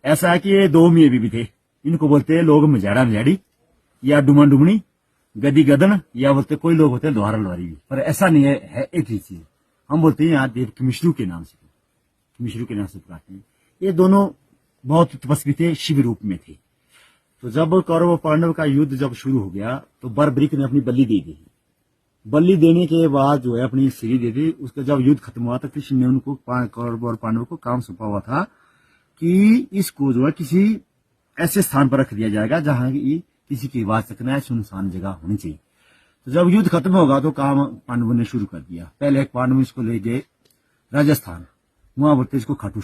ऐसा है कि ये दो मियाँ बीवी थे, इनको बोलते हैं लोग मजाड़ा मजाड़ी या डुमन डुमनी, गदी गदन, या बोलते कोई लोग होते हैं लोहारा लोहारी भी, पर ऐसा नहीं है, है एक ही चीज। हम बोलते हैं यहाँ देव कमिश्नू के नाम से, कमिश्नू के नाम से पुकारते हैं। ये दोनों बहुत तपस्वी थे, शिव रूप में थे। तो जब कौरव पांडव का युद्ध जब शुरू हो गया तो बरबरीक ने अपनी बलि दे दी। बलि देने के बाद जो है अपनी श्री दे दी। उसका जब युद्ध खत्म हुआ तो कृष्ण ने उनको कौरव और पांडव को काम सौंपा हुआ था कि इसको जो है किसी ऐसे स्थान पर रख दिया जाएगा जहां की किसी की आवाज तक न, सुनसान जगह होनी चाहिए। तो जब युद्ध खत्म होगा तो काम पांडवों ने शुरू कर दिया। पहले एक पांडव इसको ले गए राजस्थान, वहां बोलते इसको खाटू